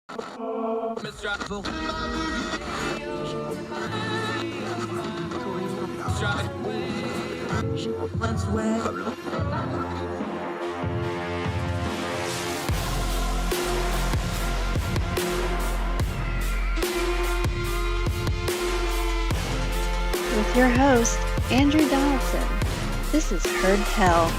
With your host, Andrew Donaldson. This is Heard Tell.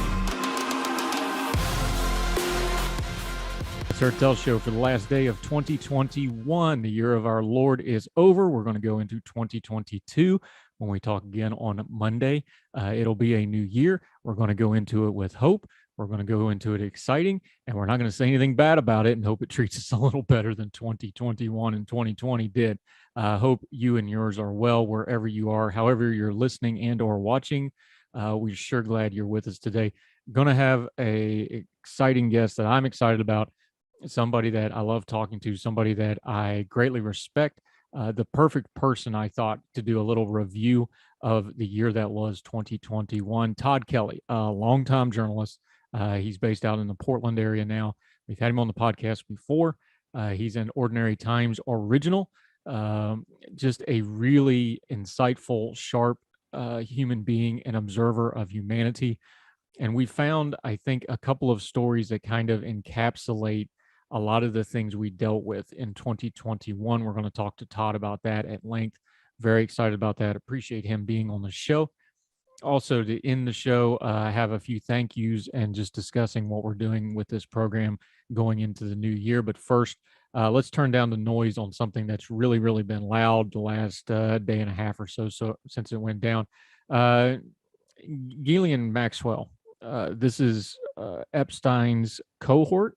It's Heard Tell Show for the last day of 2021. The year of our Lord is over. We're going to go into 2022 when we talk again on Monday. It'll be a new year. We're going to go into it with hope. We're going to go into it exciting, and we're not going to say anything bad about it and hope it treats us a little better than 2021 and 2020 did. Hope you and yours are well wherever you are, however you're listening and or watching. We're sure glad you're with us today. Going to have a exciting guest that I'm excited about, somebody that I love talking to, somebody that I greatly respect, the perfect person, I thought, to do a little review of the year that was 2021. Todd Kelly, a longtime journalist. He's based out in the Portland area now. We've had him on the podcast before. He's an Ordinary Times original. Just a really insightful, sharp human being, an observer of humanity. And we found, I think, a couple of stories that kind of encapsulate a lot of the things we dealt with in 2021. We're going to talk to Todd about that at length. Very excited about that. Appreciate him being on the show. Also, to end the show, I have a few thank yous and just discussing what we're doing with this program going into the new year. But first, let's turn down the noise on something that's really, really been loud the last day and a half or so since it went down. Ghislaine Maxwell. This is Epstein's cohort,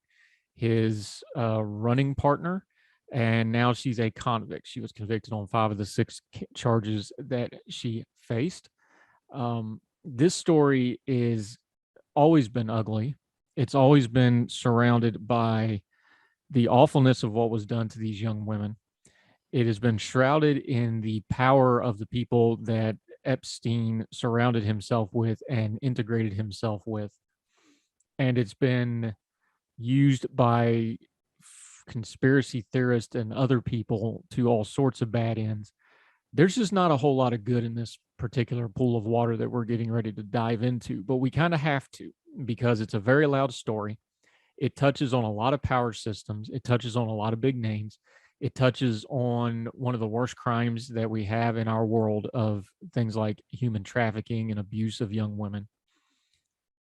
his running partner, and now she's a convict. She was convicted on 5 of the 6 charges that she faced. This story is always been ugly. It's always been surrounded by the awfulness of what was done to these young women. It has been shrouded in the power of the people that Epstein surrounded himself with and integrated himself with. And it's been used by conspiracy theorists and other people to all sorts of bad ends. There's just not a whole lot of good in this particular pool of water that we're getting ready to dive into, but we kind of have to, because it's a very loud story. It touches on a lot of power systems. It touches on a lot of big names. It touches on one of the worst crimes that we have in our world, of things like human trafficking and abuse of young women.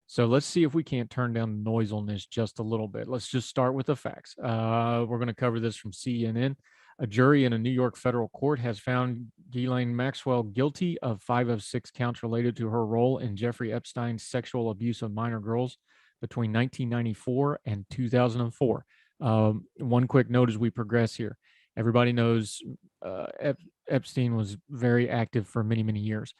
So let's see if we can't turn down the noise on this just a little bit. Let's just start with the facts. We're going to cover this from CNN. A jury in a New York federal court has found Ghislaine Maxwell guilty of 5 of 6 counts related to her role in Jeffrey Epstein's sexual abuse of minor girls between 1994 and 2004. One quick note as we progress here. Everybody knows Epstein was very active for many, many years.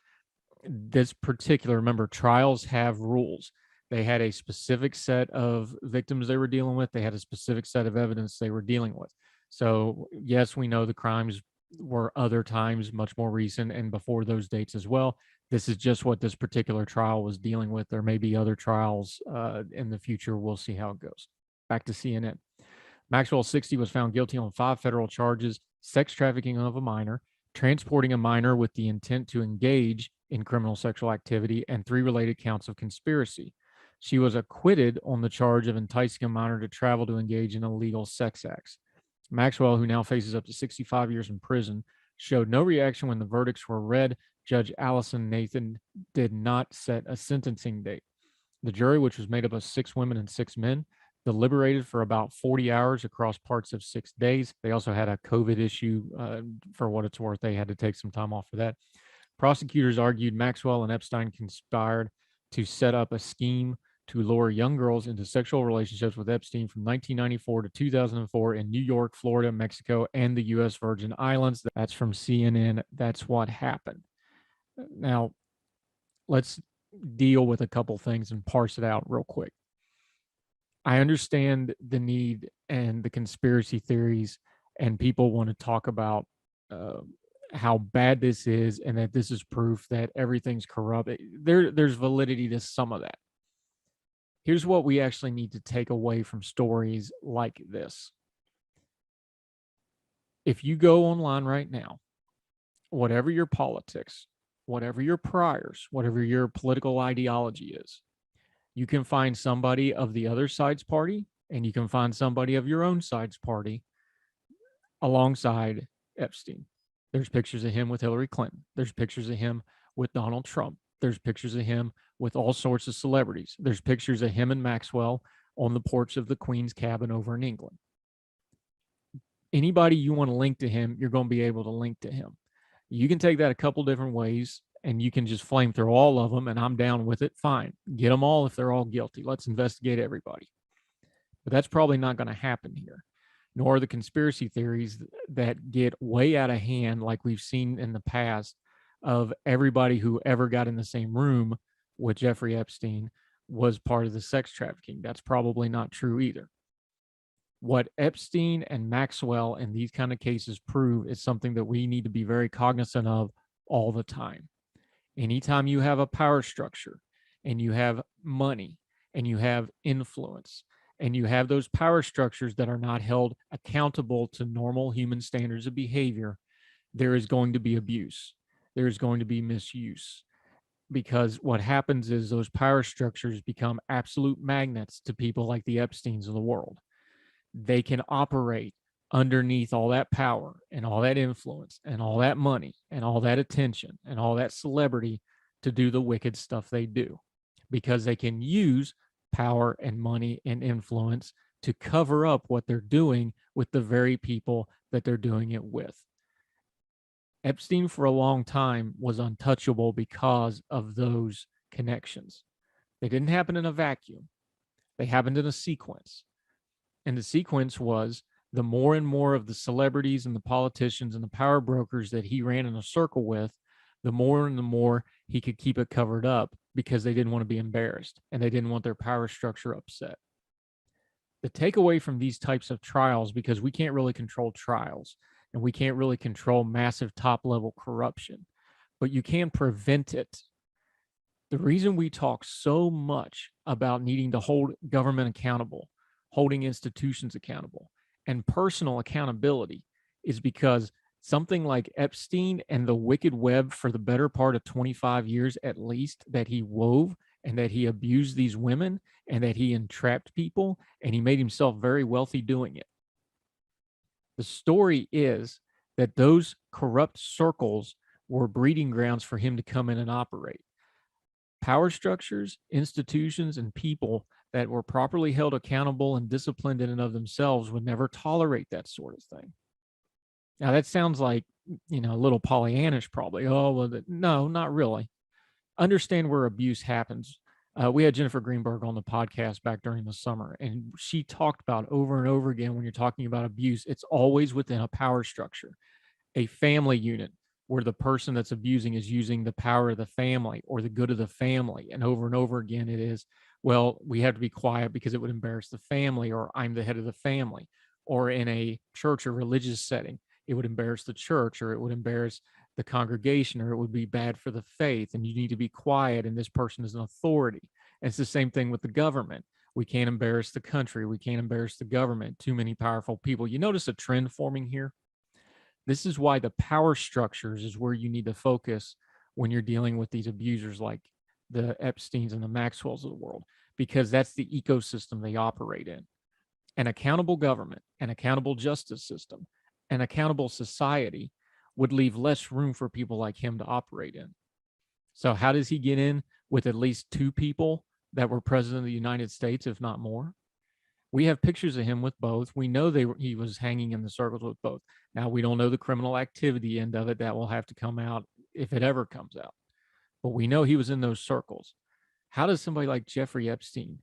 This particular, remember, trials have rules. They had a specific set of victims they were dealing with. They had a specific set of evidence they were dealing with. So yes, we know the crimes were other times much more recent and before those dates as well. This is just what this particular trial was dealing with. There may be other trials in the future. We'll see how it goes. Back to CNN. Maxwell, 60, was found guilty on 5 federal charges: sex trafficking of a minor, transporting a minor with the intent to engage in criminal sexual activity, and 3 related counts of conspiracy. She was acquitted on the charge of enticing a minor to travel to engage in illegal sex acts. Maxwell, who now faces up to 65 years in prison, showed no reaction when the verdicts were read. Judge Allison Nathan did not set a sentencing date. The jury, which was made up of 6 women and 6 men, deliberated for about 40 hours across parts of 6 days. They also had a COVID issue. For what it's worth, they had to take some time off for that. Prosecutors argued Maxwell and Epstein conspired to set up a scheme to lure young girls into sexual relationships with Epstein from 1994 to 2004 in New York, Florida, Mexico, and the U.S. Virgin Islands. That's from CNN. That's what happened. Now, let's deal with a couple things and parse it out real quick. I understand the need and the conspiracy theories, and people want to talk about how bad this is and that this is proof that everything's corrupt. There's validity to some of that. Here's what we actually need to take away from stories like this. If you go online right now, whatever your politics, whatever your priors, whatever your political ideology is, you can find somebody of the other side's party and you can find somebody of your own side's party alongside Epstein. There's pictures of him with Hillary Clinton. There's pictures of him with Donald Trump. There's pictures of him with all sorts of celebrities. There's pictures of him and Maxwell on the porch of the Queen's cabin over in England. Anybody you want to link to him, you're going to be able to link to him. You can take that a couple different ways and you can just flame through all of them, and I'm down with it. Fine. Get them all if they're all guilty. Let's investigate everybody. But that's probably not going to happen here, nor the conspiracy theories that get way out of hand, like we've seen in the past, of everybody who ever got in the same room with Jeffrey Epstein was part of the sex trafficking. That's probably not true either. What Epstein and Maxwell in these kind of cases prove is something that we need to be very cognizant of all the time. Anytime you have a power structure and you have money and you have influence and you have those power structures that are not held accountable to normal human standards of behavior, there is going to be abuse. There is going to be misuse, because what happens is those power structures become absolute magnets to people like the Epsteins of the world. They can operate underneath all that power and all that influence and all that money and all that attention and all that celebrity to do the wicked stuff they do, because they can use power and money and influence to cover up what they're doing with the very people that they're doing it with. Epstein for a long time was untouchable because of those connections. They didn't happen in a vacuum. They happened in a sequence. And the sequence was the more and more of the celebrities and the politicians and the power brokers that he ran in a circle with, the more and the more he could keep it covered up, because they didn't want to be embarrassed and they didn't want their power structure upset. The takeaway from these types of trials, because we can't really control trials and we can't really control massive top level corruption, but you can prevent it. The reason we talk so much about needing to hold government accountable, holding institutions accountable, and personal accountability is because something like Epstein and the wicked web for the better part of 25 years at least that he wove, and that he abused these women and that he entrapped people and he made himself very wealthy doing it. The story is that those corrupt circles were breeding grounds for him to come in and operate. Power structures, institutions, and people that were properly held accountable and disciplined in and of themselves would never tolerate that sort of thing. Now, that sounds like, a little Pollyannish probably. Oh, well, no, not really. Understand where abuse happens. We had Jennifer Greenberg on the podcast back during the summer, and she talked about over and over again, when you're talking about abuse, it's always within a power structure, a family unit, where the person that's abusing is using the power of the family or the good of the family. And over again, it is, well, we have to be quiet because it would embarrass the family, or I'm the head of the family. Or in a church or religious setting, it would embarrass the church, or it would embarrass the congregation, or it would be bad for the faith. And you need to be quiet. And this person is an authority. And it's the same thing with the government. We can't embarrass the country. We can't embarrass the government. Too many powerful people. You notice a trend forming here? This is why the power structures is where you need to focus when you're dealing with these abusers like the Epsteins and the Maxwells of the world, because that's the ecosystem they operate in. An accountable government, an accountable justice system, an accountable society would leave less room for people like him to operate in. So how does he get in with at least two people that were president of the United States, if not more? We have pictures of him with both. We know he was hanging in the circles with both. Now, we don't know the criminal activity end of it. That will have to come out if it ever comes out. But we know he was in those circles. How does somebody like Jeffrey Epstein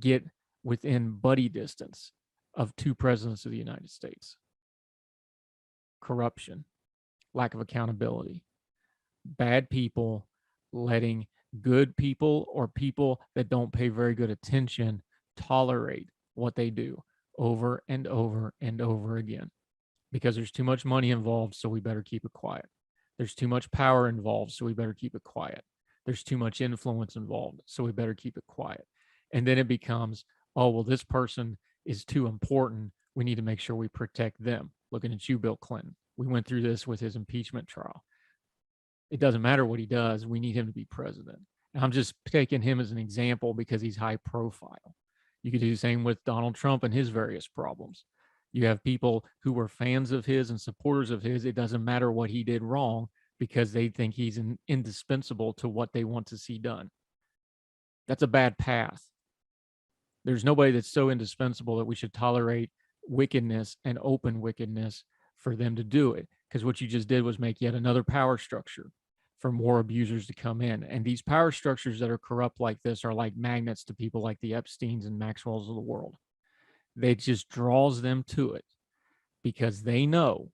get within buddy distance of two presidents of the United States? Corruption, lack of accountability, bad people letting good people or people that don't pay very good attention tolerate what they do over and over and over again, because there's too much money involved, so we better keep it quiet. There's too much power involved, so we better keep it quiet. There's too much influence involved, so we better keep it quiet. And then it becomes, oh, well, this person is too important. We need to make sure we protect them. Looking at you, Bill Clinton. We went through this with his impeachment trial. It doesn't matter what he does. We need him to be president. And I'm just taking him as an example because he's high profile. You could do the same with Donald Trump and his various problems. You have people who were fans of his and supporters of his. It doesn't matter what he did wrong because they think he's indispensable to what they want to see done. That's a bad path. There's nobody that's so indispensable that we should tolerate wickedness and open wickedness for them to do it. Because what you just did was make yet another power structure for more abusers to come in. And these power structures that are corrupt like this are like magnets to people like the Epsteins and Maxwells of the world. They just draws them to it because they know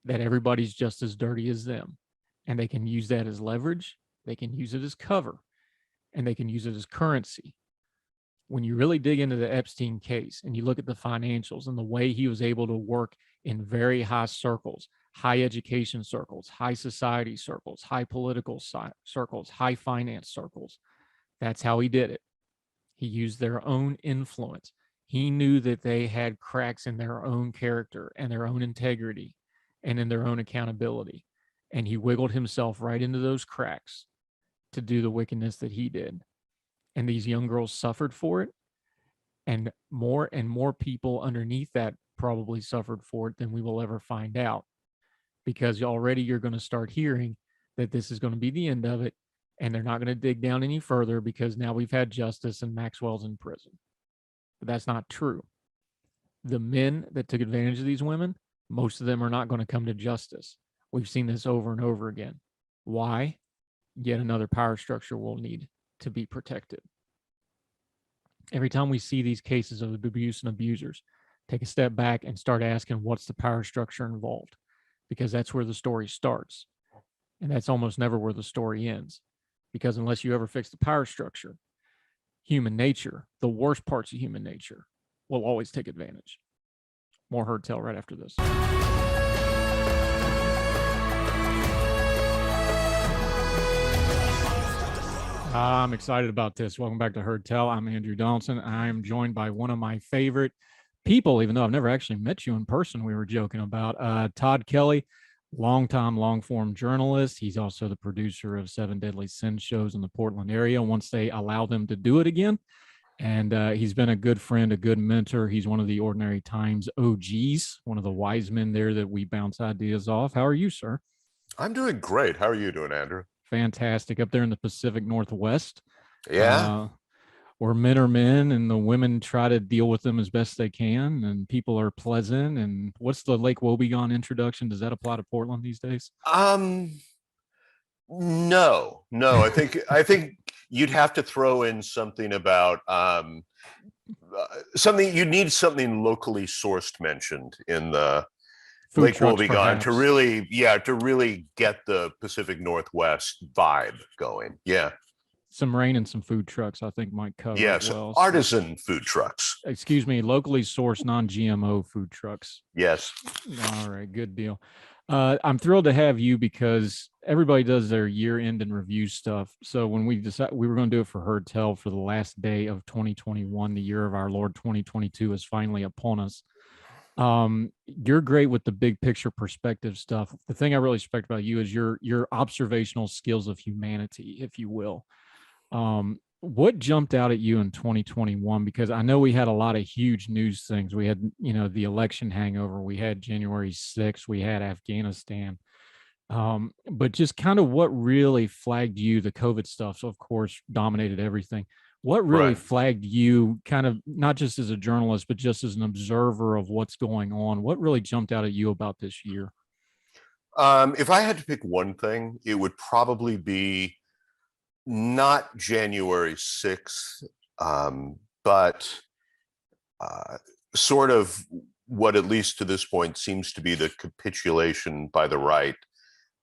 that everybody's just as dirty as them. And they can use that as leverage. They can use it as cover. And they can use it as currency. When you really dig into the Epstein case and you look at the financials and the way he was able to work in very high circles, high education circles, high society circles, high political circles, high finance circles, that's how he did it. He used their own influence. He knew that they had cracks in their own character and their own integrity and in their own accountability. And he wiggled himself right into those cracks to do the wickedness that he did. And these young girls suffered for it. And more people underneath that probably suffered for it than we will ever find out. Because already you're going to start hearing that this is going to be the end of it. And they're not going to dig down any further because now we've had justice and Maxwell's in prison. But that's not true. The men that took advantage of these women, most of them are not going to come to justice. We've seen this over and over again. Why? Yet another power structure will need to be protected. Every time we see these cases of abuse and abusers, take a step back and start asking what's the power structure involved, because that's where the story starts. And that's almost never where the story ends, because unless you ever fix the power structure, human nature, the worst parts of human nature, will always take advantage. More Heard Tell right after this. I'm excited about this. Welcome back to Heard Tell. I'm Andrew Donaldson. I'm joined by one of my favorite people, even though I've never actually met you in person. We were joking about Todd Kelly, longtime long-form journalist. He's also the producer of 7 Deadly Sins shows in the Portland area once they allow them to do it again. And he's been a good friend, a good mentor. He's one of the Ordinary Times OGs, one of the wise men there that we bounce ideas off. How are you, sir? I'm doing great. How are you doing, Andrew? Fantastic. Up there in the Pacific Northwest. Yeah. Where men are men and the women try to deal with them as best they can, and people are pleasant. And what's the Lake Wobegon introduction? Does that apply to Portland these days? No. I think you'd have to throw in something about something. You need something locally sourced mentioned in the Food Lake trucks, Wobegon perhaps. to really get the Pacific Northwest vibe going. Yeah. Some rain and some food trucks, I think, might cover Yes. it well. Artisan food trucks. Excuse me, locally sourced, non-GMO food trucks. Yes. All right, good deal. I'm thrilled to have you because everybody does their year-end and review stuff. So when we decided we were going to do it for Heard Tell for the last day of 2021, the year of our Lord 2022 is finally upon us. You're great with the big picture perspective stuff. The thing I really respect about you is your observational skills of humanity, if you will. What jumped out at you in 2021? Because I know we had a lot of huge news things. We had, the election hangover. We had January 6th. We had Afghanistan. But just kind of what really flagged you, the COVID stuff, so of course, dominated everything. What really flagged you, kind of not just as a journalist, but just as an observer of what's going on? What really jumped out at you about this year? If I had to pick one thing, it would probably be not January 6th, but sort of what, at least to this point, seems to be the capitulation by the right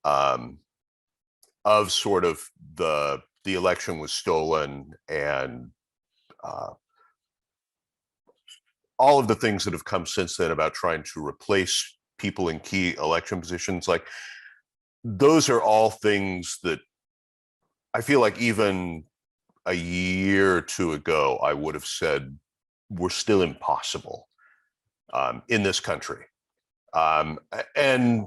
of sort of the election was stolen and all of the things that have come since then about trying to replace people in key election positions. Like, those are all things that I feel like even a year or two ago, I would have said were still impossible in this country. Um, and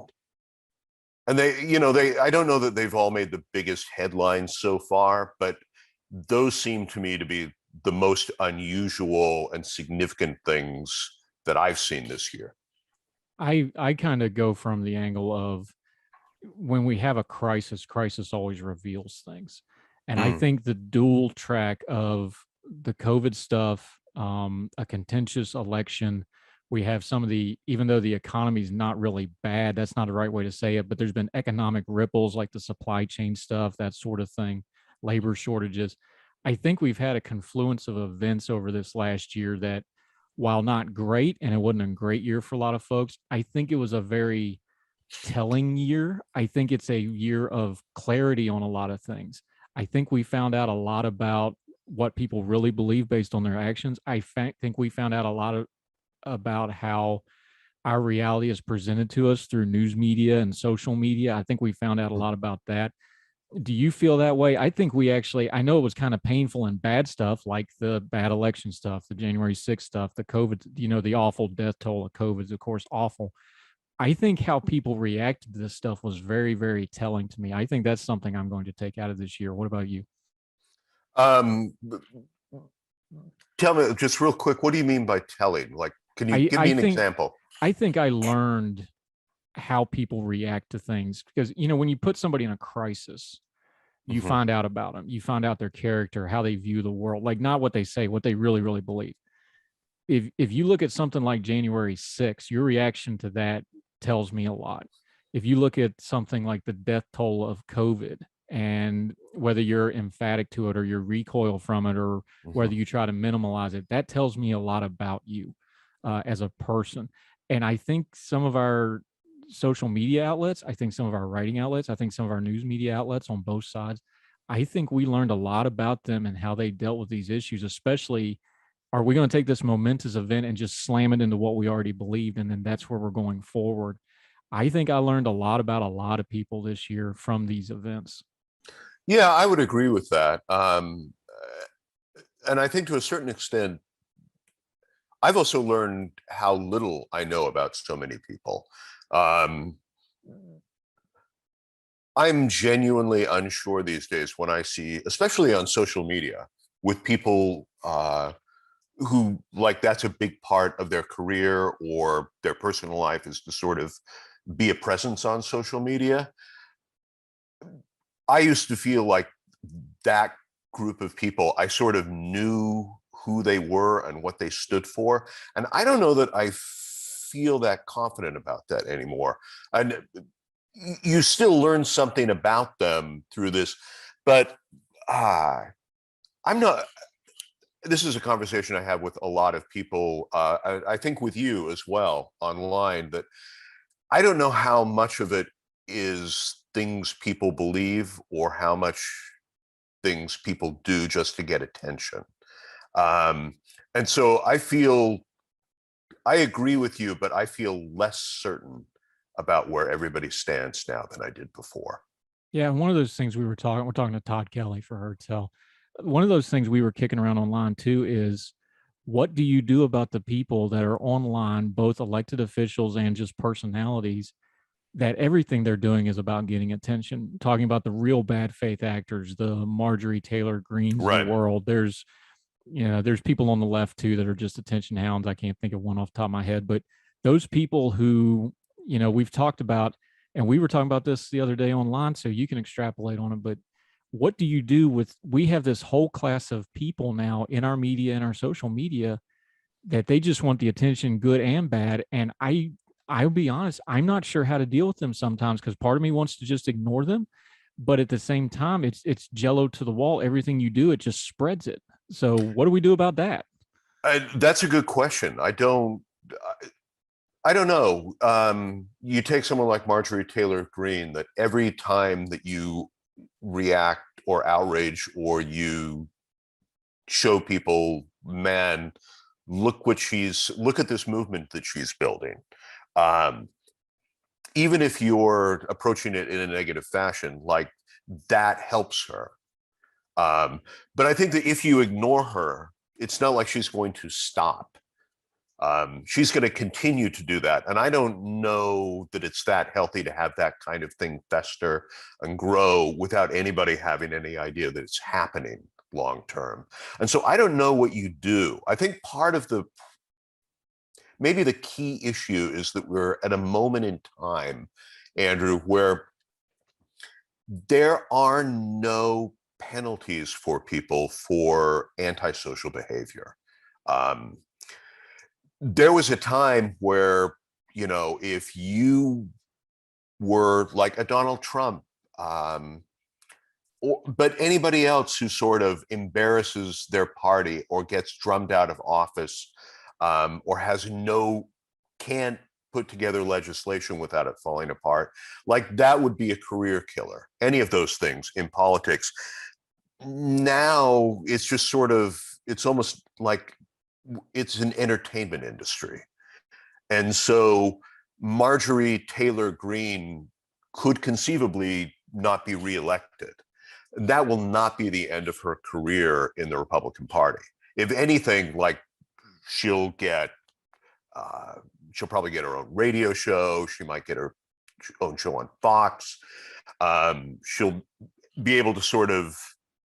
they, I don't know that they've all made the biggest headlines so far, but those seem to me to be the most unusual and significant things that I've seen this year. I kind of go from the angle of when we have a crisis always reveals things. And I think the dual track of the COVID stuff, a contentious election, we have some of the, even though the economy is not really bad, that's not the right way to say it, but there's been economic ripples like the supply chain stuff, that sort of thing, labor shortages. I think we've had a confluence of events over this last year that, while not great, and it wasn't a great year for a lot of folks, I think it was a very telling year. I think it's a year of clarity on a lot of things. I think we found out a lot about what people really believe based on their actions. Think we found out a lot about how our reality is presented to us through news media and social media. I think we found out a lot about that. Do you feel that way? I think we actually, I know it was kind of painful and bad stuff, like the bad election stuff, the January 6th stuff, the COVID, the awful death toll of COVID is, of course, awful. I think how people reacted to this stuff was very, very telling to me. I think that's something I'm going to take out of this year. What about you? Um, Tell me just real quick, what do you mean by telling? Like, can you give me an example? I think I learned how people react to things because, when you put somebody in a crisis, you find out about them. You find out their character, how they view the world, like not what they say, what they really, really believe. If you look at something like January 6th, your reaction to that tells me a lot. If you look at something like the death toll of COVID, and whether you're emphatic to it or you recoil from it, or whether you try to minimize it, that tells me a lot about you as a person. And I think some of our social media outlets, I think some of our writing outlets, I think some of our news media outlets on both sides, I think we learned a lot about them and how they dealt with these issues. Especially, are we going to take this momentous event and just slam it into what we already believed, and then that's where we're going forward? I think I learned a lot about a lot of people this year from these events. Yeah, I would agree with that. And I think to a certain extent, I've also learned how little I know about so many people. I'm genuinely unsure these days when I see, especially on social media, with people who, like, that's a big part of their career or their personal life is to sort of be a presence on social media. I used to feel like that group of people, I sort of knew who they were and what they stood for. And I don't know that I feel that confident about that anymore. And you still learn something about them through this, but I'm not, this is a conversation I have with a lot of people, I think with you as well online, that I don't know how much of it is things people believe or how much things people do just to get attention. And so I agree with you, but I feel less certain about where everybody stands now than I did before. Yeah, one of those things we're talking to Todd Kelly for Heard Tell. One of those things we were kicking around online too is, what do you do about the people that are online, both elected officials and just personalities, that everything they're doing is about getting attention? Talking about the real bad faith actors, the Marjorie Taylor Greens of the world. There's people on the left too that are just attention hounds. I can't think of one off the top of my head, but those people who, we've talked about, and we were talking about this the other day online, so you can extrapolate on it. But what do you do with, we have this whole class of people now in our media and our social media that they just want the attention, good and bad. And I'll be honest, I'm not sure how to deal with them sometimes, because part of me wants to just ignore them. But at the same time, it's jello to the wall. Everything you do, it just spreads it. So what do we do about that? That's a good question. I don't know. You take someone like Marjorie Taylor Greene, that every time that you react or outrage or you show people, man, look at this movement that she's building. Even if you're approaching it in a negative fashion, like, that helps her. But I think that if you ignore her, it's not like she's going to stop. She's going to continue to do that. And I don't know that it's that healthy to have that kind of thing fester and grow without anybody having any idea that it's happening long term. And so I don't know what you do. I think part of maybe the key issue is that we're at a moment in time, Andrew, where there are no penalties for people for antisocial behavior. There was a time where, if you were like a Donald Trump, but anybody else who sort of embarrasses their party or gets drummed out of office, or can't put together legislation without it falling apart, like that would be a career killer. Any of those things in politics. Now it's just it's almost like it's an entertainment industry. And so Marjorie Taylor Greene could conceivably not be reelected. That will not be the end of her career in the Republican Party. If anything, like she'll probably get her own radio show. She might get her own show on Fox. She'll be able to sort of,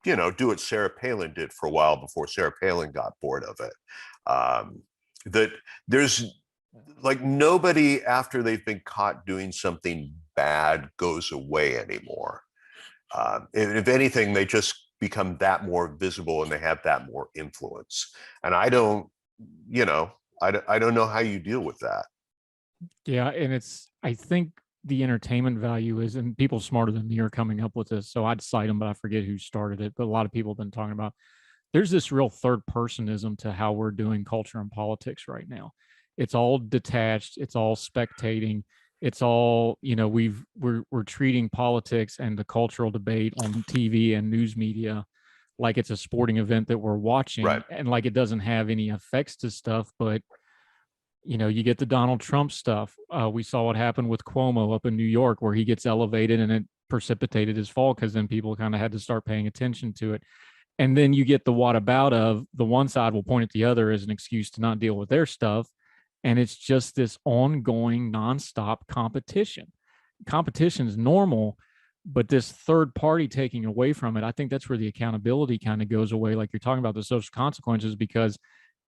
do what Sarah Palin did for a while before Sarah Palin got bored of it. That there's like nobody after they've been caught doing something bad goes away anymore. If anything, they just become that more visible and they have that more influence. And I don't know how you deal with that. Yeah, and I think the entertainment value is, and people smarter than me are coming up with this, so I'd cite them, but I forget who started it. But a lot of people have been talking about there's this real third personism to how we're doing culture and politics right now. It's all detached, it's all spectating, it's all, we're treating politics and the cultural debate on TV and news media like it's a sporting event that we're watching, right, and like it doesn't have any effects to stuff. But you get the Donald Trump stuff. We saw what happened with Cuomo up in New York, where he gets elevated and it precipitated his fall, because then people kind of had to start paying attention to it. And then you get the what about of the one side will point at the other as an excuse to not deal with their stuff. And it's just this ongoing nonstop competition. Competition is normal, but this third party taking away from it, I think that's where the accountability kind of goes away. Like you're talking about the social consequences, because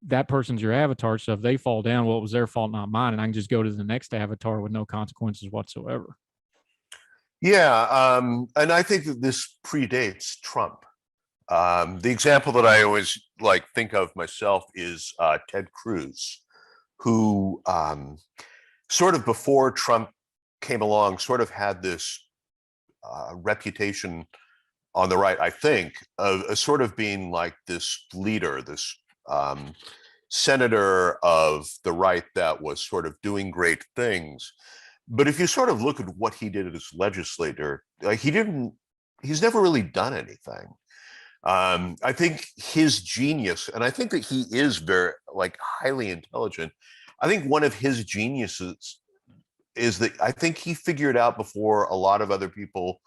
that person's your avatar. So if they fall down, well, it was their fault, not mine. And I can just go to the next avatar with no consequences whatsoever. Yeah. And I think that this predates Trump. The example that I always think of myself is Ted Cruz, who sort of before Trump came along, sort of had this reputation on the right, I think, of sort of being like this leader, this senator of the right that was sort of doing great things. But if you sort of look at what he did as legislator, he's never really done anything. I think his genius, and I think that he is very highly intelligent. I think one of his geniuses is that I think he figured out before a lot of other people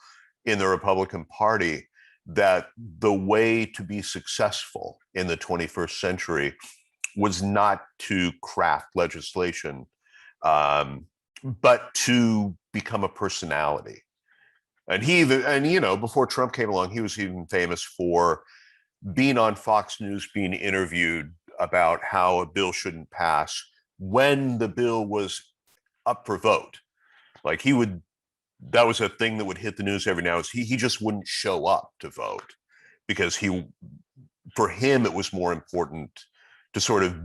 in the Republican Party that the way to be successful in the 21st century was not to craft legislation, but to become a personality. And before Trump came along, he was even famous for being on Fox News, being interviewed about how a bill shouldn't pass when the bill was up for vote. That was a thing that would hit the news every now and then. He just wouldn't show up to vote because for him, it was more important to sort of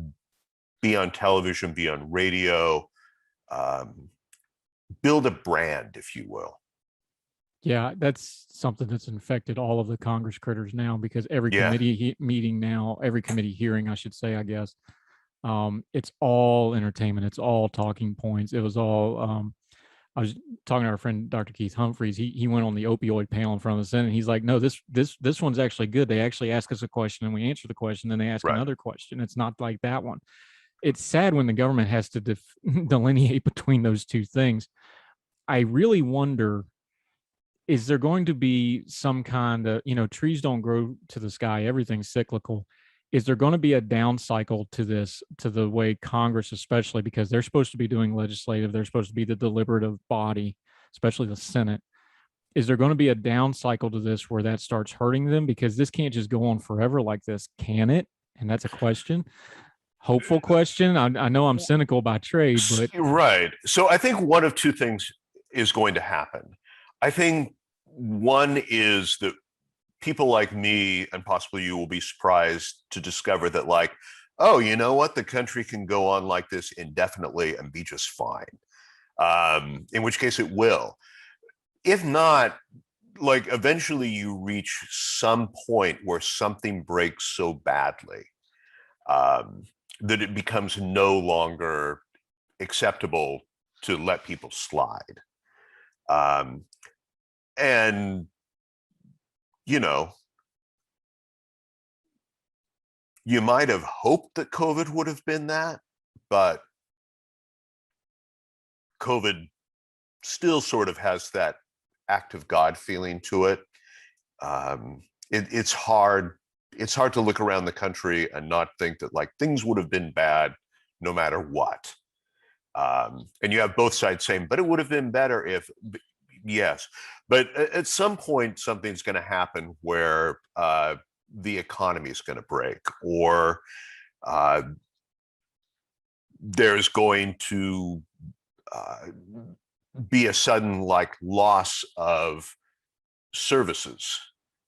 be on television, be on radio, build a brand, if you will. Yeah, that's something that's infected all of the Congress critters now, because every committee meeting now, every committee hearing, I should say, I guess, it's all entertainment. It's all talking points. It was all, I was talking to our friend, Dr. Keith Humphreys. He went on the opioid panel in front of the Senate. He's like, no, this one's actually good. They actually ask us a question and we answer the question. Then they ask another question. It's not like that one. It's sad when the government has to delineate between those two things. I really wonder, is there going to be some kind of, trees don't grow to the sky, everything's cyclical. is there going to be a down cycle to this, to the way Congress, especially because they're supposed to be doing legislative, they're supposed to be the deliberative body, especially the Senate. Is there going to be a down cycle to this where that starts hurting them? Because this can't just go on forever like this, can it? And that's a question. Hopeful question. I know I'm cynical by trade, but right. So I think one of two things is going to happen. I think one is that people like me and possibly you will be surprised to discover that, like, oh, you know what? The country can go on like this indefinitely and be just fine. In which case it will. If not, like, eventually you reach some point where something breaks so badly that it becomes no longer acceptable to let people slide. And, you know, you might have hoped that COVID would have been that, but COVID still sort of has that act of God feeling to it. It's hard to look around the country and not think that, like, things would have been bad no matter what. And you have both sides saying, but it would have been better if, yes. But at some point, something's going to happen where the economy is going to break, or there's going to be a sudden, like, loss of services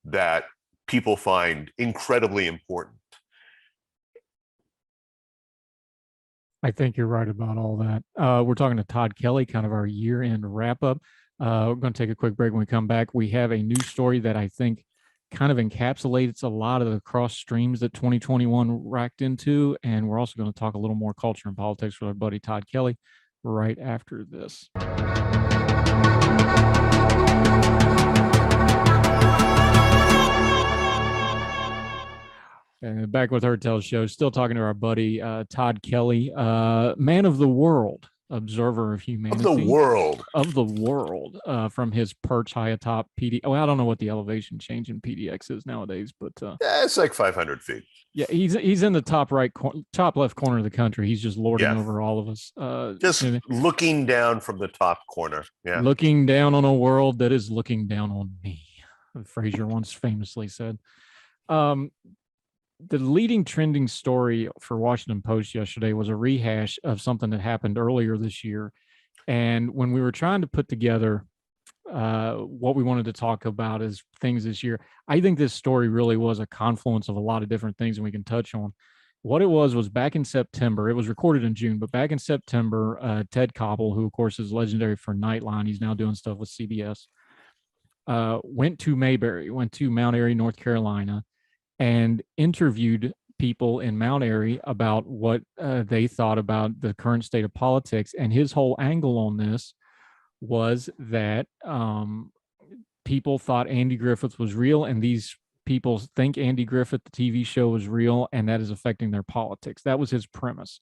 that people find incredibly important. I think you're right about all that. We're talking to Todd Kelly, kind of our year-end wrap-up. We're going to take a quick break. When we come back, we have a news story that I think kind of encapsulates a lot of the cross streams that 2021 racked into. And we're also going to talk a little more culture and politics with our buddy Todd Kelly right after this. And back with Herd Tell Show, still talking to our buddy Todd Kelly, man of the world, observer of humanity. Of the world, from his perch high atop PD. Oh, I don't know what the elevation change in PDX is nowadays, but yeah, it's like 500 feet. Yeah, he's in the top left corner of the country. He's just lording over all of us. Just looking down from the top corner. Yeah, looking down on a world that is looking down on me. Fraser once famously said. The leading trending story for Washington Post yesterday was a rehash of something that happened earlier this year. And when we were trying to put together what we wanted to talk about as things this year, I think this story really was a confluence of a lot of different things, and we can touch on. What it was back in September. It was recorded in June, but back in September, Ted Koppel, who of course is legendary for Nightline, he's now doing stuff with CBS, went to Mount Airy, North Carolina, and interviewed people in Mount Airy about what they thought about the current state of politics. And his whole angle on this was that people thought Andy Griffith was real, and these people think Andy Griffith, the TV show, was real, and that is affecting their politics. That was his premise.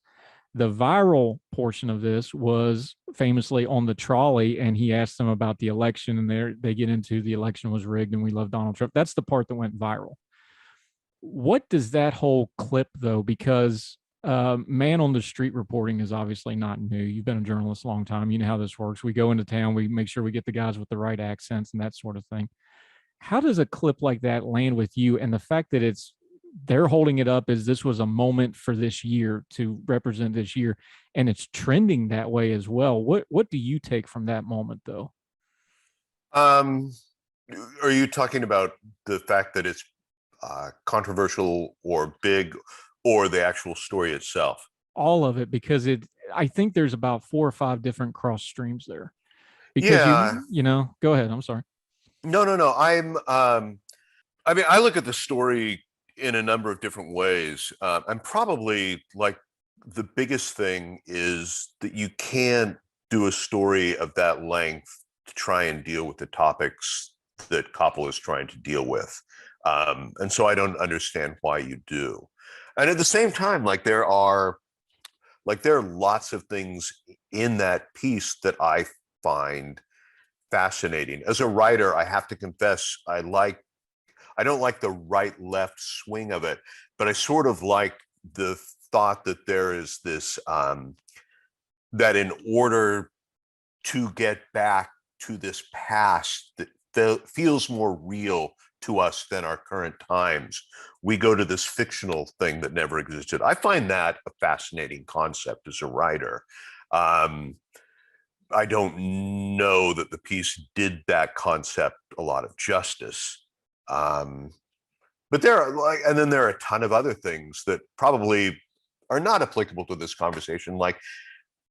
The viral portion of this was famously on the trolley, and he asked them about the election, and they get into the election was rigged and we love Donald Trump. That's the part that went viral. What does that whole clip, though, because man on the street reporting is obviously not new. You've been a journalist a long time. You know how this works. We go into town, we make sure we get the guys with the right accents and that sort of thing. How does a clip like that land with you? And the fact that they're holding it up as this was a moment for this year to represent this year, and it's trending that way as well. What do you take from that moment, though? Are you talking about the fact that it's controversial or big, or the actual story itself? All of it, because I think there's about 4 or 5 different cross streams there. Because yeah, you know, go ahead. I'm sorry. No. I mean, I look at the story in a number of different ways. And probably, like, the biggest thing is that you can't do a story of that length to try and deal with the topics that Koppel is trying to deal with. And so I don't understand why you do. And at the same time, like, there are lots of things in that piece that I find fascinating. As a writer, I have to confess, I I don't like the right-left swing of it, but I sort of like the thought that there is this, that in order to get back to this past that feels more real to us than our current times, we go to this fictional thing that never existed. I find that a fascinating concept as a writer. I don't know that the piece did that concept a lot of justice. But there are and then there are a ton of other things that probably are not applicable to this conversation. Like,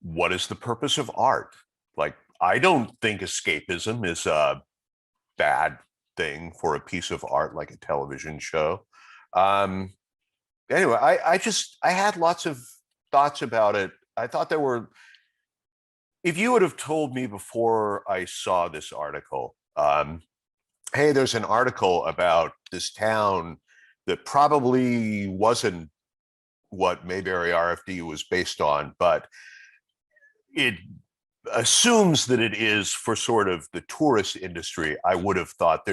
what is the purpose of art? Like, I don't think escapism is a bad thing for a piece of art like a television show. Anyway, I had lots of thoughts about it. I thought there were, if you would have told me before I saw this article, hey, there's an article about this town that probably wasn't what Mayberry RFD was based on, but it assumes that it is for sort of the tourist industry, I would have thought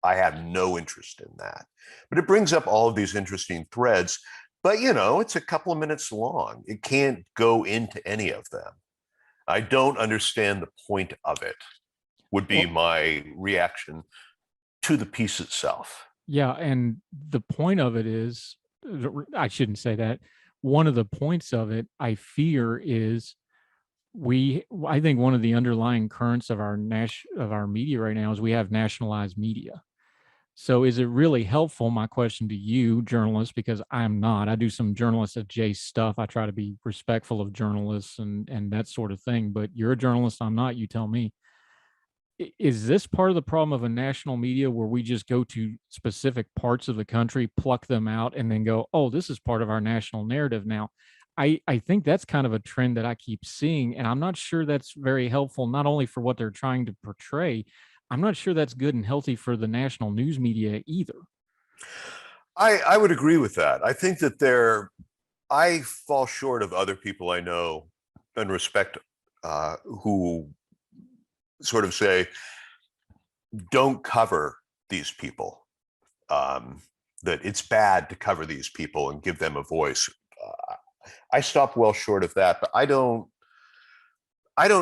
I have no interest in that. But it brings up all of these interesting threads, but it's a couple of minutes long. It can't go into any of them. I don't understand the point of it, would be my reaction to the piece itself. Yeah, and the point of it is, I shouldn't say that. One of the points of it, I fear, is I think one of the underlying currents of our media right now is we have nationalized media. So is it really helpful? My question to you, journalists, because I'm not. I do some journalist adjacent stuff. I try to be respectful of journalists and that sort of thing. But you're a journalist, I'm not. You tell me. Is this part of the problem of a national media where we just go to specific parts of the country, pluck them out, and then go, oh, this is part of our national narrative now? I think that's kind of a trend that I keep seeing, and I'm not sure that's very helpful, not only for what they're trying to portray. I'm not sure that's good and healthy for the national news media either. I would agree with that. I think that I fall short of other people I know and respect who sort of say, don't cover these people, that it's bad to cover these people and give them a voice. I stop well short of that, but I don't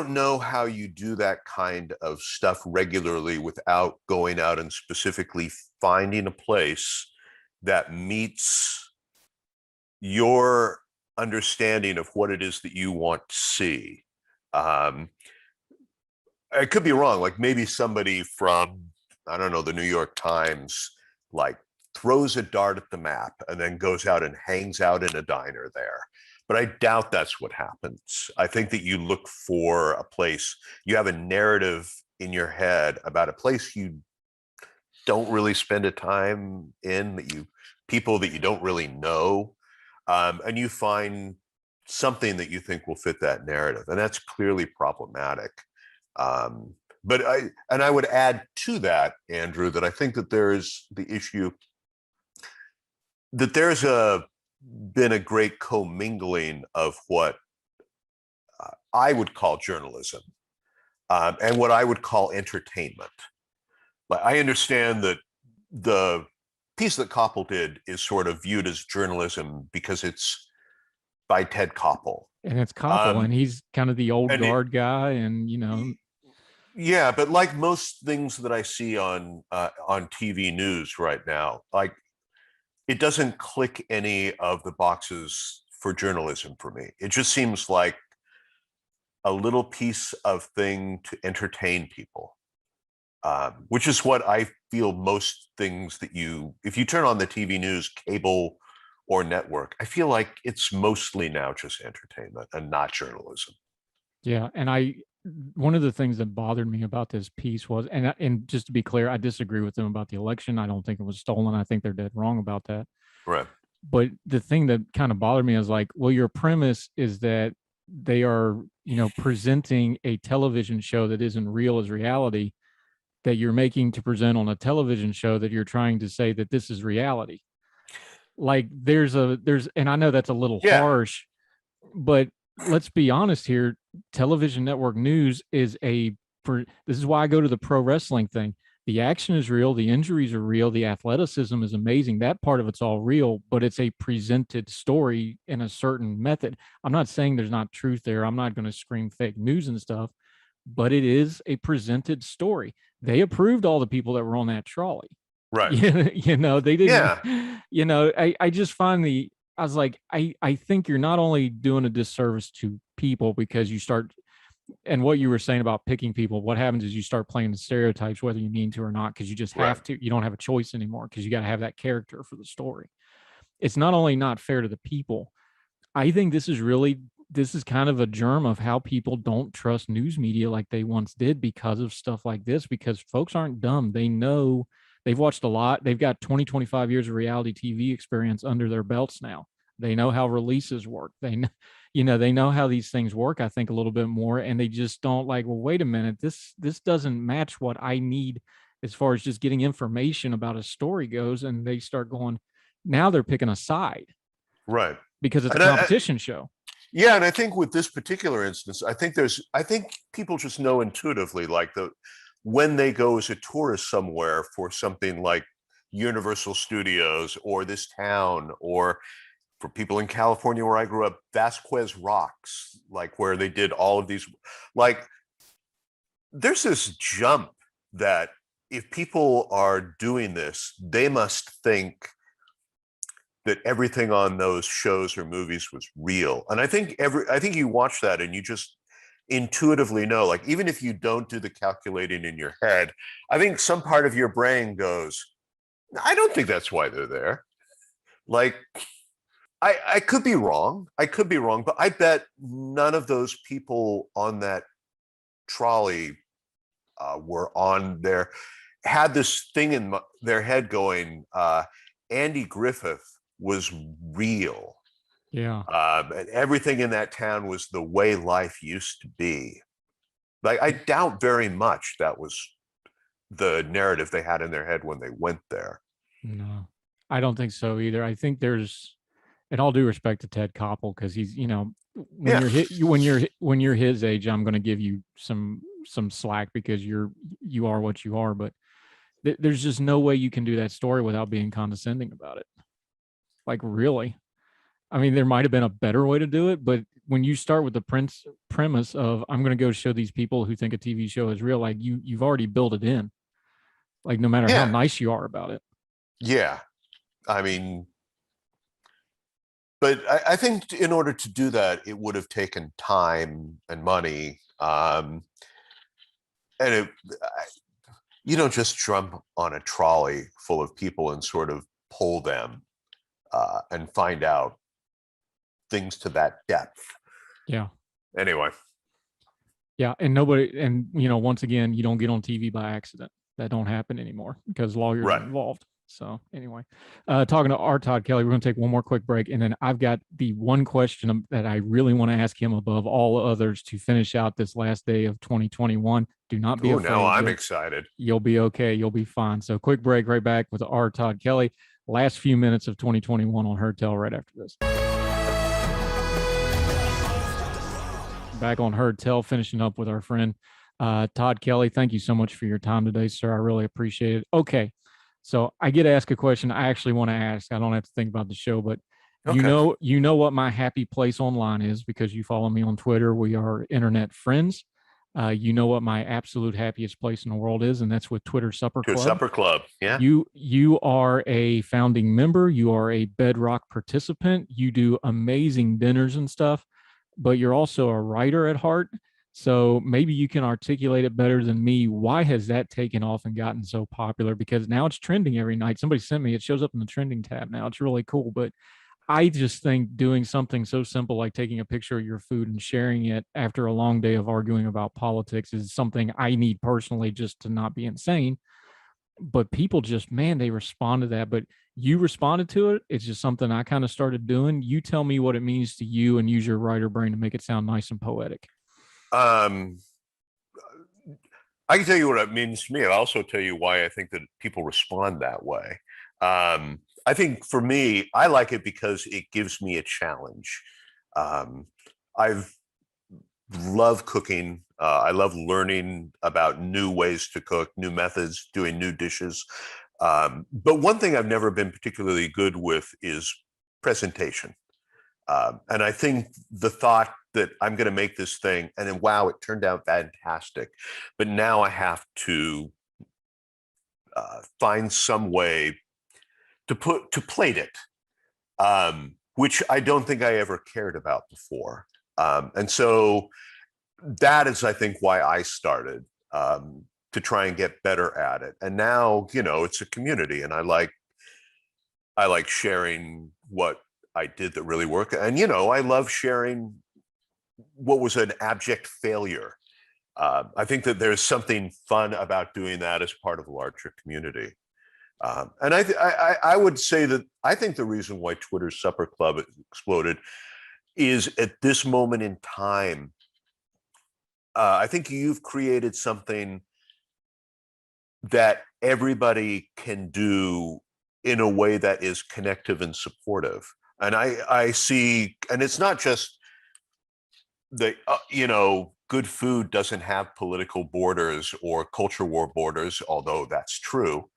know how you do that kind of stuff regularly without going out and specifically finding a place that meets your understanding of what it is that you want to see. I could be wrong. Like maybe somebody from, I don't know, the New York Times, like throws a dart at the map and then goes out and hangs out in a diner there. But I doubt that's what happens. I think that you look for a place, you have a narrative in your head about a place you don't really spend a time in, people that you don't really know, and you find something that you think will fit that narrative. And that's clearly problematic. But I would add to that, Andrew, that I think that there's the issue that there's been a great commingling of what I would call journalism and what I would call entertainment. Like, I understand that the piece that Koppel did is sort of viewed as journalism because it's by Ted Koppel. And it's Koppel, and he's kind of the old guard guy, and Yeah, but like most things that I see on TV news right now, like it doesn't click any of the boxes for journalism for me. It just seems like a little piece of thing to entertain people, which is what I feel most things that if you turn on the TV news, cable or network, I feel like it's mostly now just entertainment and not journalism. Yeah, and one of the things that bothered me about this piece was, and just to be clear, I disagree with them about the election. I don't think it was stolen. I think they're dead wrong about that. Right. But the thing that kind of bothered me is like, well, your premise is that they are, presenting a television show that isn't real as reality, that you're making to present on a television show that you're trying to say that this is reality. Like and I know that's a little harsh, but let's be honest here. Television network news is this is why I go to the pro wrestling thing. The action is real, the injuries are real, the athleticism is amazing. That part of it's all real, but it's a presented story in a certain method. I'm not saying there's not truth there. I'm not going to scream fake news and stuff, but it is a presented story. They approved all the people that were on that trolley. Right. They didn't, Yeah. I just find I was like, I think you're not only doing a disservice to people because you start, and what you were saying about picking people, what happens is you start playing the stereotypes, whether you mean to or not, because you just have to, you don't have a choice anymore because you got to have that character for the story. It's not only not fair to the people. I think this is kind of a germ of how people don't trust news media like they once did because of stuff like this, because folks aren't dumb. They know, they've watched a lot. They've got 20, 25 years of reality TV experience under their belts now. They know how releases work. They know how these things work, I think, a little bit more. And they just don't like, well, wait a minute, this doesn't match what I need as far as just getting information about a story goes. And they start going, now they're picking a side. Right. Because it's a competition show. Yeah, and I think with this particular instance, I think people just know intuitively, like when they go as a tourist somewhere for something like Universal Studios or this town, or for people in California where I grew up, Vasquez Rocks, like where they did all of these, like there's this jump that if people are doing this, they must think that everything on those shows or movies was real. And I think you watch that and you just intuitively know, like, even if you don't do the calculating in your head, I think some part of your brain goes, I don't think that's why they're there. Like, I could be wrong. But I bet none of those people on that trolley were on there, had this thing in their head going, Andy Griffith was real. Yeah. And everything in that town was the way life used to be. Like, I doubt very much that was the narrative they had in their head when they went there. No, I don't think so either. I think there's, and all due respect to Ted Koppel, because he's, when you're his age, I'm going to give you some slack because you are what you are. But there's just no way you can do that story without being condescending about it. Like, really? I mean, there might have been a better way to do it, but when you start with the premise of, I'm going to go show these people who think a TV show is real, like you've already built it in, like, no matter how nice you are about it. Yeah. I mean, but I think in order to do that, it would have taken time and money. And you don't just jump on a trolley full of people and sort of pull them and find out things to that depth. Yeah. Anyway. Yeah. And once again, you don't get on TV by accident. That don't happen anymore because lawyers are involved. So anyway, talking to our Todd Kelly, we're going to take one more quick break. And then I've got the one question that I really want to ask him above all others to finish out this last day of 2021. Do not be afraid. Now I'm excited. You'll be okay. You'll be fine. So quick break, right back with our Todd Kelly. Last few minutes of 2021 on Heard Tell right after this. Back on Heard Tell, finishing up with our friend Todd Kelly. Thank you so much for your time today, sir. I really appreciate it. Okay. So I get to ask a question I actually want to ask. I don't have to think about the show, but okay. You know what my happy place online is because you follow me on Twitter. We are internet friends. You know what my absolute happiest place in the world is, and that's with Twitter Supper Club. Supper Club, yeah. You are a founding member. You are a bedrock participant. You do amazing dinners and stuff, but you're also a writer at heart. So maybe you can articulate it better than me. Why has that taken off and gotten so popular? Because now it's trending every night. Somebody sent me, it shows up in the trending tab now. It's really cool. But I just think doing something so simple like taking a picture of your food and sharing it after a long day of arguing about politics is something I need personally just to not be insane. But people just, man, they respond to that. But you responded to it. It's just something I kind of started doing. You tell me what it means to you and use your writer brain to make it sound nice and poetic. I can tell you what it means to me. I'll also tell you why I think that people respond that way. I think for me, I like it because it gives me a challenge. I've loved cooking I love learning about new ways to cook, new methods, doing new dishes. But one thing I've never been particularly good with is presentation. And I think the thought that I'm going to make this thing and then, wow, it turned out fantastic. But now I have to find some way to plate it, which I don't think I ever cared about before. And so that is, I think, why I started, to try and get better at it. And now, it's a community, and I like sharing what I did that really worked. And, I love sharing what was an abject failure. I think that there's something fun about doing that as part of a larger community. And I would say that I think the reason why Twitter's Supper Club exploded is at this moment in time, I think you've created something that everybody can do in a way that is connective and supportive. And I see, and it's not just the, good food doesn't have political borders or culture war borders, although that's true.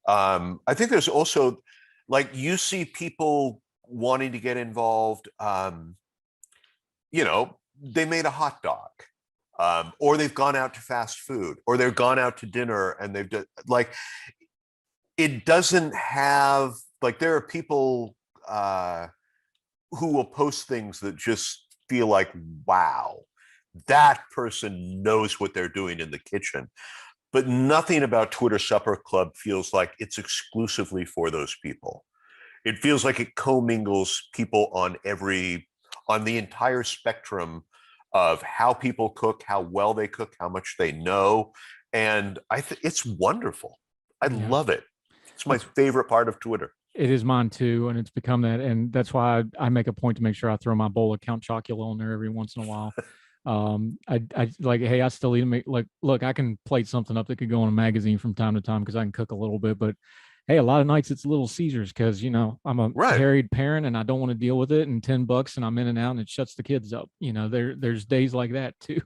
I think there's also, like, you see people wanting to get involved. They made a hot dog, or they've gone out to fast food, or they've gone out to dinner, and they've done, like, it doesn't have, like, there are people who will post things that just feel like, wow, that person knows what they're doing in the kitchen. But nothing about Twitter Supper Club feels like it's exclusively for those people. It feels like it commingles people on the entire spectrum of how people cook, how well they cook, how much they know. And it's wonderful. I love it. It's my favorite part of Twitter. It is mine too, and it's become that, and that's why I make a point to make sure I throw my bowl of Count Chocula on there every once in a while. I like, hey, I still eat, like, look, I can plate something up that could go in a magazine from time to time because I can cook a little bit, but hey, a lot of nights it's Little Caesars because I'm a married parent and I don't want to deal with it, and $10 and I'm in and out and it shuts the kids up. There's days like that too.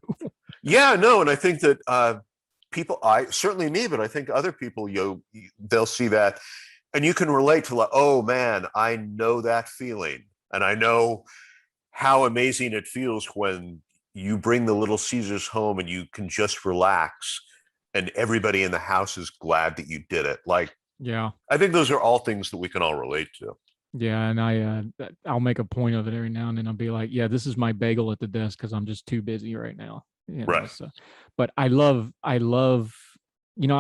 Yeah, no, and I think that people, certainly me, but I think other people, they'll see that. And you can relate to, like, oh man, I know that feeling. And I know how amazing it feels when you bring the Little Caesars home and you can just relax and everybody in the house is glad that you did it. Like, yeah, I think those are all things that we can all relate to. Yeah, and I'll make a point of it every now and then. I'll be like, yeah, this is my bagel at the desk because I'm just too busy right now. Right. So, but I love, I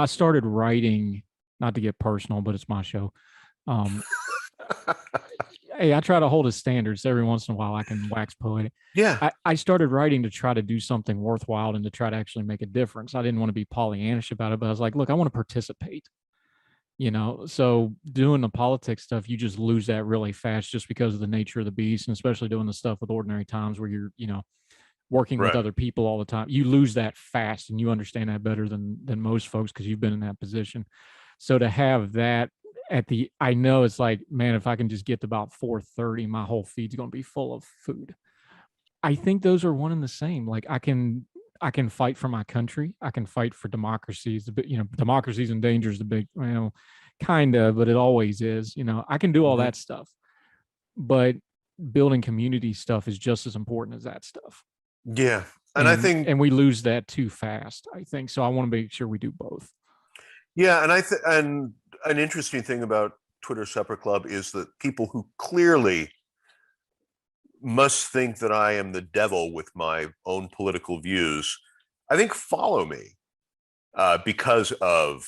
started writing, not to get personal, but it's my show. Hey, I try to hold a standard, so every once in a while I can wax poetic. Yeah. I started writing to try to do something worthwhile and to try to actually make a difference. I didn't want to be Pollyannish about it, but I was like, look, I want to participate. So doing the politics stuff, you just lose that really fast just because of the nature of the beast, and especially doing the stuff with Ordinary Times where you're, working with other people all the time. You lose that fast, and you understand that better than most folks because you've been in that position. So to have that I know it's like, man, if I can just get to about 4:30, my whole feed's going to be full of food. I think those are one and the same. Like I can fight for my country. I can fight for democracies. Democracy's in danger is the big, kind of, but it always is. I can do all that stuff, but building community stuff is just as important as that stuff. Yeah, and I think, and we lose that too fast, I think. So I want to make sure we do both. Yeah, and and an interesting thing about Twitter Supper Club is that people who clearly must think that I am the devil with my own political views, I think follow me because of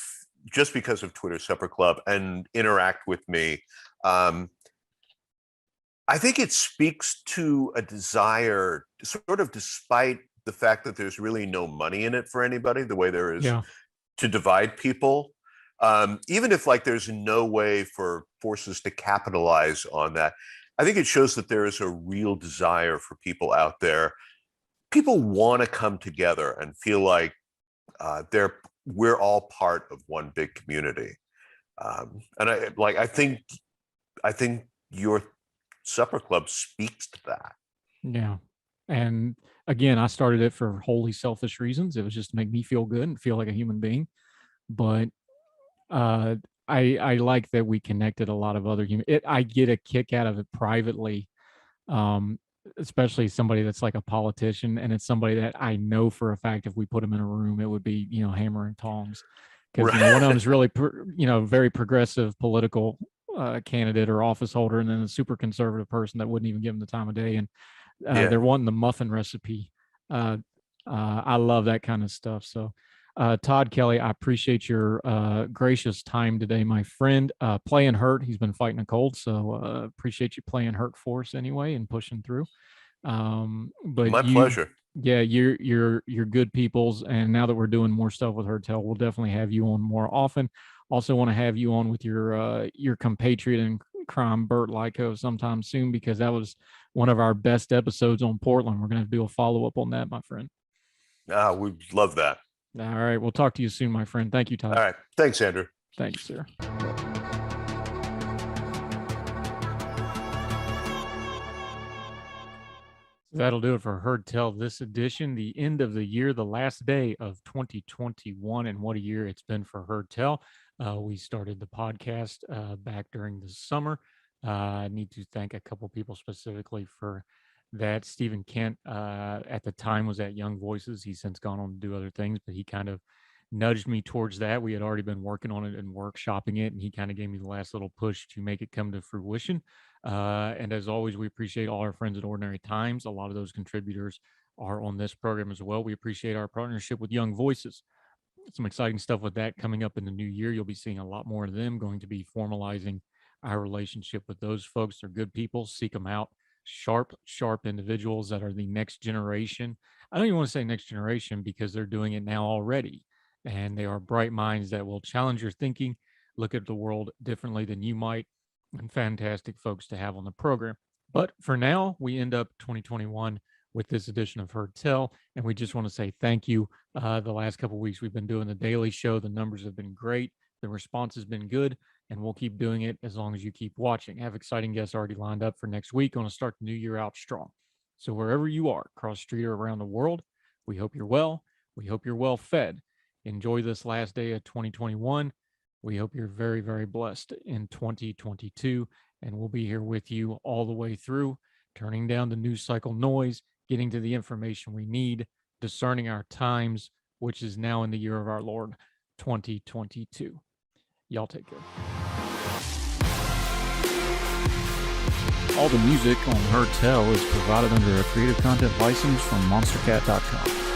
Twitter Supper Club and interact with me. I think it speaks to a desire, sort of despite the fact that there's really no money in it for anybody, the way there is to divide people. Even if there's no way for forces to capitalize on that, I think it shows that there is a real desire for people out there. People want to come together and feel like we're all part of one big community. And I think your supper club speaks to that. Yeah. And again, I started it for wholly selfish reasons. It was just to make me feel good and feel like a human being. But I like that we connected a lot of other human. I get a kick out of it privately, especially somebody that's like a politician, and it's somebody that I know for a fact if we put them in a room, it would be hammer and tongs, because one of them is really very progressive political candidate or office holder, and then a super conservative person that wouldn't even give them the time of day, and they're wanting the muffin recipe. I love that kind of stuff. So Todd Kelly, I appreciate your gracious time today, my friend. Playing hurt, he's been fighting a cold, so appreciate you playing hurt for us anyway and pushing through. But my pleasure. Yeah, you're good peoples, and now that we're doing more stuff with Herd Tell, we'll definitely have you on more often. Also want to have you on with your compatriot in crime, Bert Lyko, sometime soon, because that was one of our best episodes on Portland. We're gonna have to do a follow-up on that, my friend. We love that. All right, we'll talk to you soon, my friend. Thank you, Todd. All right, thanks, Andrew. Thank you, sir. That'll do it for Herd Tell this edition, the end of the year, the last day of 2021, and what a year it's been for Herd Tell. We started the podcast back during the summer. I need to thank a couple people specifically for that. Stephen Kent at the time was at Young Voices. He's since gone on to do other things, but he kind of nudged me towards that. We had already been working on it and workshopping it, and he kind of gave me the last little push to make it come to fruition. And as always, we appreciate all our friends at Ordinary Times. A lot of those contributors are on this program as well. We appreciate our partnership with Young Voices. Some exciting stuff with that coming up in the new year. You'll be seeing a lot more of them, going to be formalizing our relationship with those folks. They're good people. Seek them out. Sharp individuals that are the next generation. I don't even want to say next generation because they're doing it now already. And they are bright minds that will challenge your thinking, look at the world differently than you might, and fantastic folks to have on the program. But for now, we end up 2021 with this edition of Herd Tell, and we just want to say thank you. The last couple of weeks we've been doing the daily show. The numbers have been great. The response has been good, and we'll keep doing it as long as you keep watching. I have exciting guests already lined up for next week. I want to start the new year out strong. So wherever you are, across the street or around the world, we hope you're well. We hope you're well fed. Enjoy this last day of 2021. We hope you're very, very blessed in 2022, and we'll be here with you all the way through, turning down the news cycle noise, getting to the information we need, discerning our times, which is now in the year of our Lord, 2022. Y'all take care. All the music on Herd Tell is provided under a Creative Content license from monstercat.com.